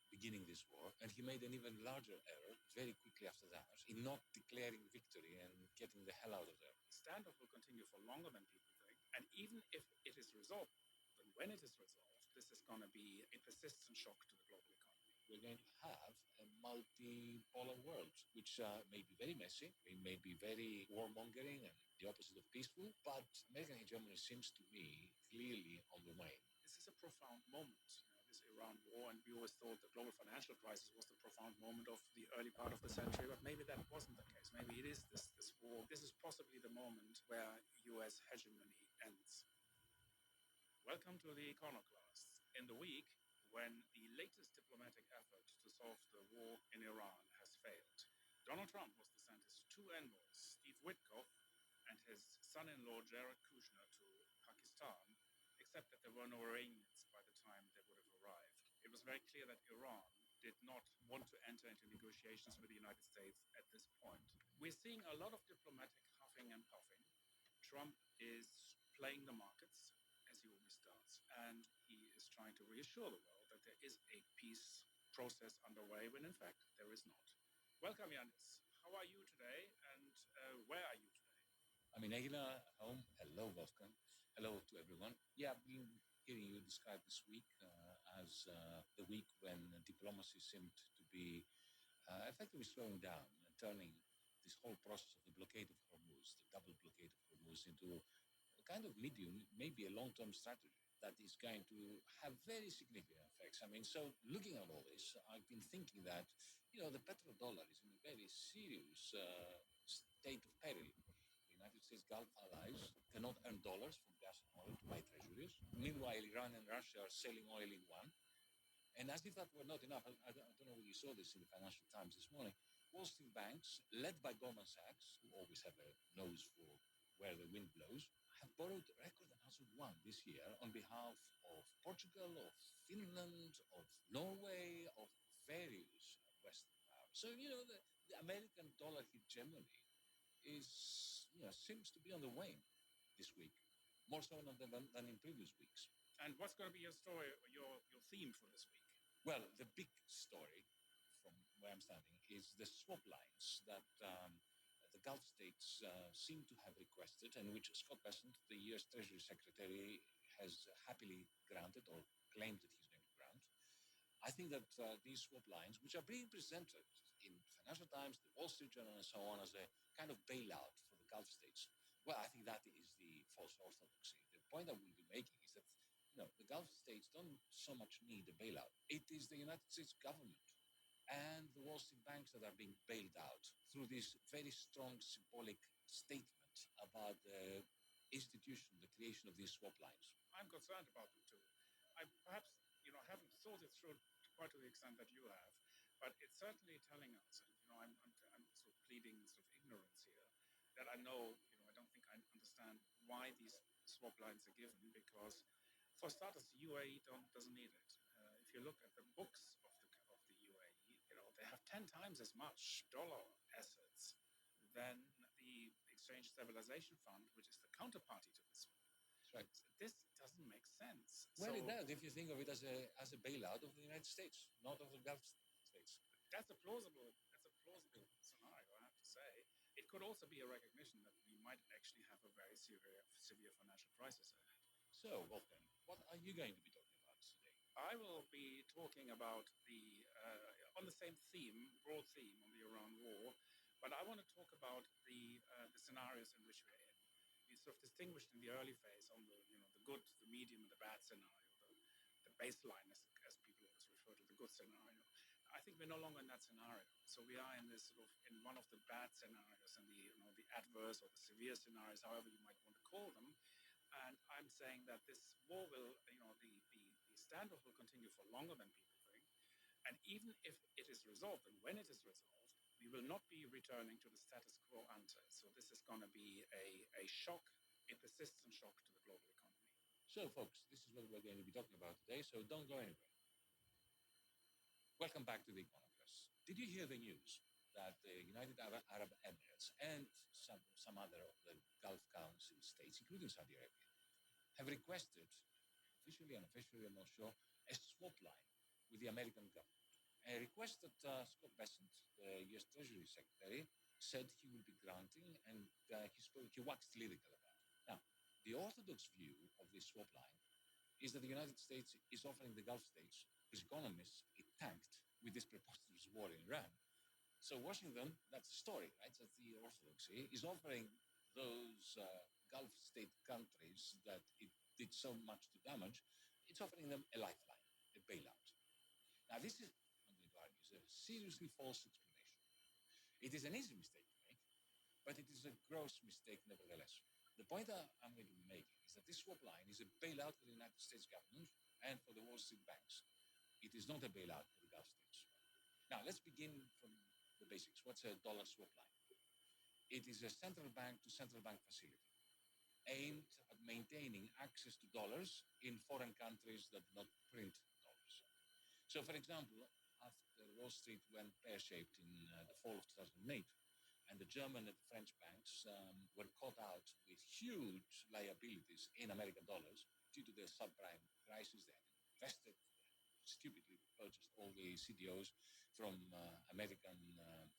beginning this war, and he made an even larger error very quickly after that in not declaring victory and getting the hell out of there. The standoff will continue for longer than people think, and even if it is resolved, then when it is resolved, this is going to be a persistent shock to the global economy. We're going to have a multipolar world, which may be very messy, it may be very warmongering and the opposite of peaceful, but American hegemony seems to me clearly on the wane. This is a profound moment. This Iran war, and we always thought the global financial crisis was the profound moment of the early part of the century, but maybe that wasn't the case. Maybe it is this war. This is possibly the moment where U.S. hegemony ends. Welcome to the Iconoclast. In the week when the latest diplomatic effort to solve the war in Iran has failed, Donald Trump was to send his two envoys, Steve Witkoff and his son-in-law Jared Kushner, to Pakistan, except that there were no Iranians by the time they would have arrived. It was very clear that Iran did not want to enter into negotiations with the United States at this point. We're seeing a lot of diplomatic huffing and puffing. Trump is playing the markets, as he always does, and he is trying to reassure the world that there is a peace process underway, when in fact there is not. Welcome, Yanis. How are you today, and where are you today? I'm in Aguila, home. Hello, Wolfgang. Hello to everyone. Yeah, I've been hearing you describe this week as the week when diplomacy seemed to be effectively slowing down and turning this whole process of the blockade of Hormuz, the double blockade of Hormuz, into a kind of medium, maybe a long-term strategy that is going to have very significant effects. I mean, so looking at all this, I've been thinking that, the petrodollar is in a very serious state of peril. The United States Gulf allies cannot earn dollars from gas and oil to buy treasuries. Meanwhile, Iran and Russia are selling oil in yuan. And as if that were not enough, I don't know whether you saw this in the Financial Times this morning, Wall Street banks, led by Goldman Sachs, who always have a nose for where the wind blows, have borrowed record amounts of yuan this year on behalf of Portugal, of Finland, of Norway, of various Western powers. So, the American dollar hegemony seems to be on the wane this week, more so than in previous weeks. And what's going to be your story, your theme for this week? Well, the big story from where I'm standing is the swap lines that the Gulf states seem to have requested, and which Scott Bessent, the U.S. Treasury Secretary, has happily granted or claimed that he's going to grant. I think that these swap lines, which are being presented in Financial Times, the Wall Street Journal, and so on, as a kind of bailout for the Gulf states, well, I think that is the false orthodoxy. The point that we'll be making is that the Gulf states don't so much need a bailout. It is the United States government and the Wall Street banks that are being bailed out through this very strong symbolic statement about the institution, the creation of these swap lines. I'm concerned about them too. I perhaps haven't thought it through quite to the extent that you have, but it's certainly telling us, and I'm sort of pleading sort of ignorance here, that I know, I don't think I understand why these swap lines are given, because for starters, the UAE doesn't need it. If you look at the books of the UAE, they have 10 times as much dollar assets than the Exchange Stabilization Fund, which is the counterparty to this one. Right. This doesn't make sense. Well, it does if you think of it as a bailout of the United States, not of the Gulf states. That's a plausible scenario, I have to say. It could also be a recognition that we might actually have a very severe financial crisis ahead. So, Wolfgang, what are you going to be talking about today? I will be talking about on the same theme, broad theme on the Iran war, but I want to talk about the scenarios in which we're in. We sort of distinguished in the early phase on the good, the medium, and the bad scenario, the baseline, as people always refer to the good scenario. I think we're no longer in that scenario. So we are in this sort of in one of the bad scenarios, and the adverse or the severe scenarios, however you might want to call them. And I'm saying that this war will, the standoff will continue for longer than people think. And even if it is resolved, and when it is resolved, we will not be returning to the status quo ante. So this is going to be a shock a persistent shock to the global economy. So, folks, this is what we're going to be talking about today, so don't go anywhere. Welcome back to the Economist. Did you hear the news that the United Arab Emirates and some other of the Gulf Council states, including Saudi Arabia, have requested, officially and unofficially, I'm not sure, a swap line with the American government? A request that Scott Bessent, the US Treasury Secretary, said he will be granting, and he waxed lyrical about it. Now, the orthodox view of this swap line is that the United States is offering the Gulf states, whose economies it tanked with this preposterous war in Iran. So Washington, that's the story, right? That's the orthodoxy, is offering those Gulf state countries that it did so much to damage, it's offering them a lifeline, a bailout. Now, this is, I'm going to argue, is a seriously false explanation. It is an easy mistake to make, but it is a gross mistake nevertheless. The point I'm going to be making is that this swap line is a bailout for the United States government and for the Wall Street banks. It is not a bailout for the Gulf states. Now, let's begin from the basics. What's a dollar swap line? It is a central bank to central bank facility aimed at maintaining access to dollars in foreign countries that do not print dollars. So, for example, after Wall Street went pear-shaped in the fall of 2008, and the German and the French banks were caught out with huge liabilities in American dollars due to the subprime crisis. They had invested, stupidly purchased all the CDOs from American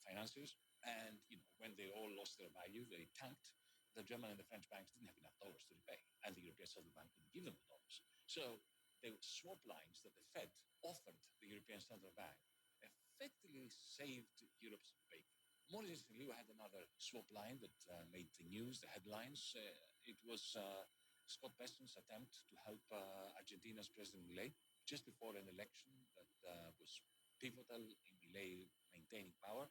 financiers, and when they all lost their value, they tanked. The German and the French banks didn't have enough dollars to repay, and the European Central Bank couldn't give them the dollars. So the swap lines that the Fed offered the European Central Bank effectively saved Europe's bacon. More recently, we had another swap line that made the news, the headlines. It was Scott Bessent's attempt to help Argentina's President Milei just before an election that was pivotal in Milei maintaining power.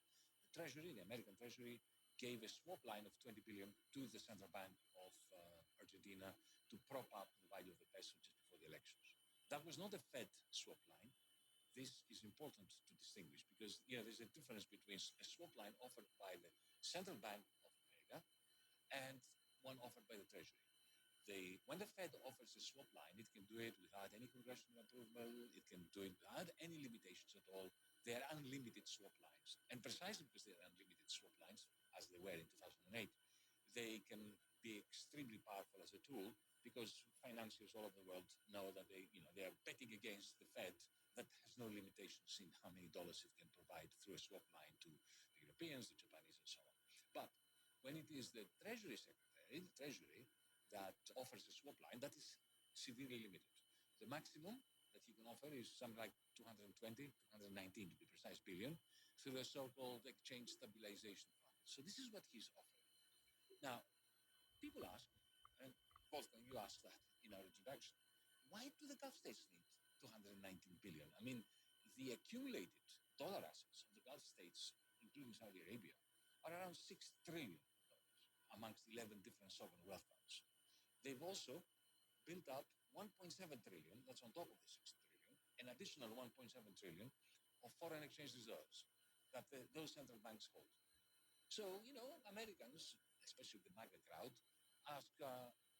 The Treasury, the American Treasury, gave a swap line of 20 billion to the Central Bank of Argentina to prop up the value of the peso just before the elections. That was not a Fed swap line. This is important to distinguish because there's a difference between a swap line offered by the Central Bank of America and one offered by the Treasury. When the Fed offers a swap line, it can do it without any congressional approval. It can do it without any limitations at all. They are unlimited swap lines. And precisely because they are unlimited swap lines, as they were in 2008, they can be extremely powerful as a tool because financiers all over the world know that they are betting against the Fed that has no limitations in how many dollars it can provide through a swap line to the Europeans, the Japanese, and so on. But when it is the Treasury Secretary, the Treasury, that offers a swap line, that is severely limited. The maximum that he can offer is something like 220, 219 to be precise, billion through the so-called exchange stabilization fund. So this is what he's offering. Now, people ask, and Wolfgang, you asked that in our introduction, why do the Gulf states need 219 billion? I mean, the accumulated dollar assets of the Gulf states, including Saudi Arabia, are around $6 trillion amongst 11 different sovereign wealth funds. They've also built up 1.7 trillion, that's on top of the 6 trillion, an additional 1.7 trillion of foreign exchange reserves that those central banks hold. So, Americans, especially the MAGA crowd, ask,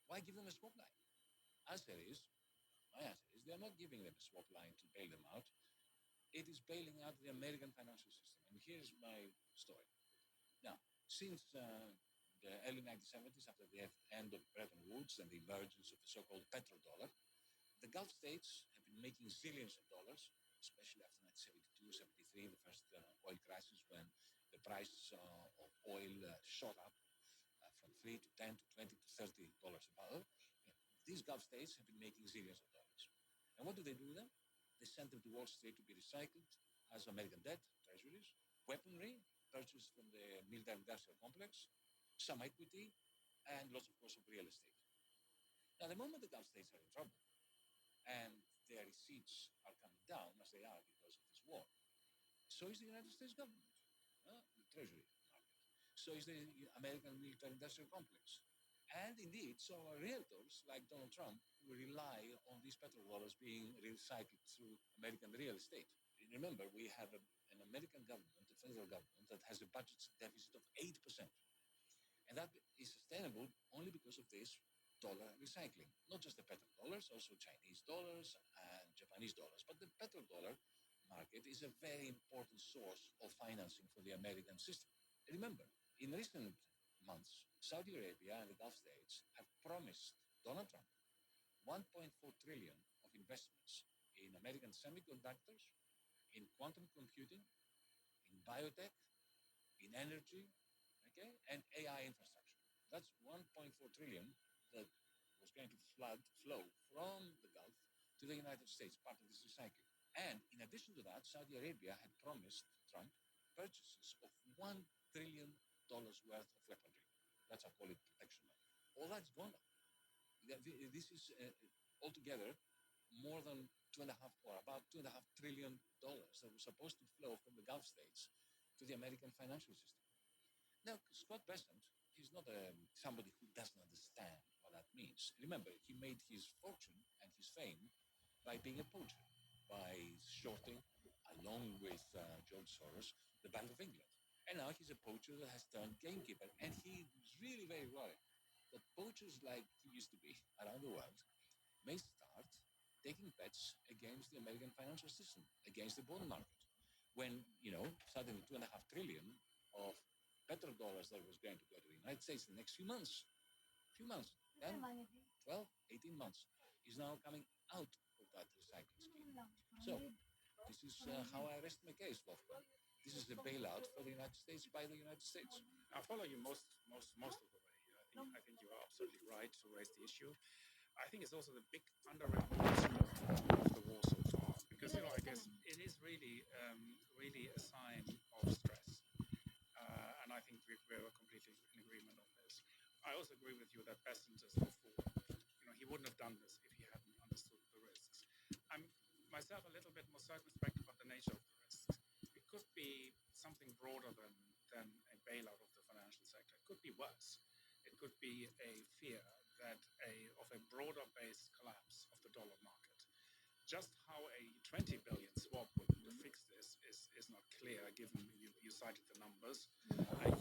why give them a swap line? My answer is, they are not giving them a swap line to bail them out. It is bailing out the American financial system. And here's my story. Now, since the early 1970s, after the end of Bretton Woods and the emergence of the so-called petrodollar, the Gulf states have been making zillions of dollars, especially after 1972, 73, the first oil crisis, when the price of oil shot up from 3 to 10 to 20 to $30 a barrel. These Gulf states have been making zillions of dollars. And what do they do with them? They send them to Wall Street to be recycled as American debt, treasuries, weaponry purchased from the military-industrial complex, some equity, and lots, of course, of real estate. Now, the moment the Gulf states are in trouble and their receipts are coming down, as they are because of this war, so is the United States government, the Treasury market. So is the American military-industrial complex. And indeed, so are realtors like Donald Trump who rely on these petrodollars being recycled through American real estate. Remember, we have an American government, a federal government, that has a budget deficit of 8%. And that is sustainable only because of this dollar recycling. Not just the petrodollars, also Chinese dollars and Japanese dollars. But the petrodollar market is a very important source of financing for the American system. Remember, in recent months, Saudi Arabia and the Gulf states have promised Donald Trump 1.4 trillion of investments in American semiconductors, in quantum computing, in biotech, in energy, okay, and AI infrastructure. That's 1.4 trillion that was going to flow from the Gulf to the United States, part of this recycling. And in addition to that, Saudi Arabia had promised Trump purchases of $1 trillion worth of weaponry. That's how I call it protection money. All that's gone up. This is altogether more than about $2.5 trillion that was supposed to flow from the Gulf states to the American financial system. Now, Scott Bessent, he's not somebody who doesn't understand what that means. Remember, he made his fortune and his fame by being a poacher, by shorting, along with George Soros, the Bank of England. And now he's a poacher that has turned gamekeeper. And he's really very worried that poachers like he used to be around the world may start taking bets against the American financial system, against the bond market. When, suddenly 2.5 trillion of petrodollars that was going to go to the United States in the next few months, 10, 12, 18 months, is now coming out of that recycling scheme. So, this is how I rest my case, Wolfgang. This is the bailout for the United States by the United States. I follow you most of the way. I think you are absolutely right to raise the issue. I think it's also the big underrepresentation of the war so far, because I guess it is really a sign of stress, and I think we're completely in agreement on this. I also agree with you that Bessent is no fool. He wouldn't have done this if he hadn't understood the risks. I'm myself a little bit more circumspect about the nature of the risks. It could be something broader than a bailout of the financial sector. It could be worse. It could be a fear that of a broader-based collapse of the dollar market. Just how a 20 billion swap would fix this is not clear, given you cited the numbers.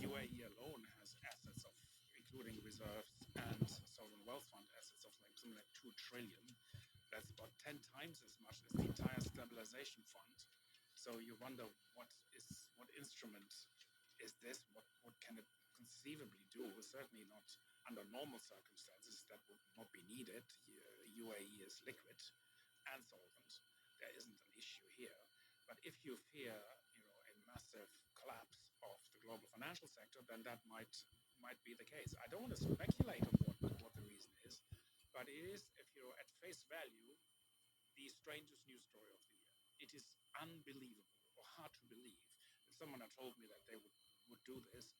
UAE alone has assets of, including reserves and sovereign wealth fund assets of something like 2 trillion. That's about 10 times as much as the entire stabilization fund. So you wonder what instrument is this? What can it conceivably do? Certainly not under normal circumstances. That would not be needed. UAE is liquid and solvent. There isn't an issue here. But if you fear, a massive collapse of the global financial sector, then that might be the case. I don't want to speculate on what the reason is, but it is, if you're at face value, the strangest news story of the year. It is unbelievable or hard to believe. If someone had told me that they would do this,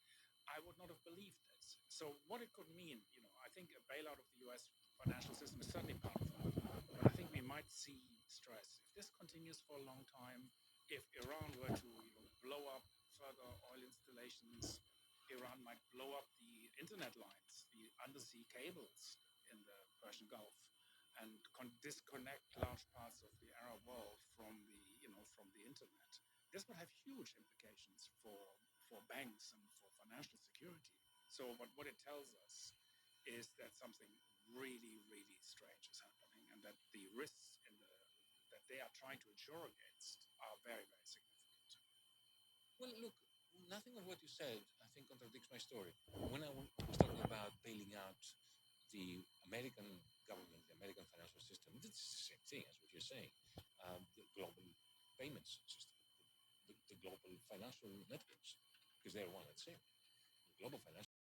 I would not have believed this. So what it could mean, I think a bailout of the US financial system is certainly part of that. But I think we might see stress. If this continues for a long time, if Iran were to blow up further oil installations, Iran might blow up the internet lines, the undersea cables in the Persian Gulf, and disconnect large parts of the Arab world from the internet. This would have huge implications for banks and for financial security. So what it tells us is that something really, really strange is happening, and that the risks that they are trying to insure against are very, very significant. Well, look, nothing of what you said, I think, contradicts my story. When I was talking about bailing out the American government, the American financial system, it's the same thing as what you're saying. The global payments system, the global financial networks, because they're one and the same. The global financial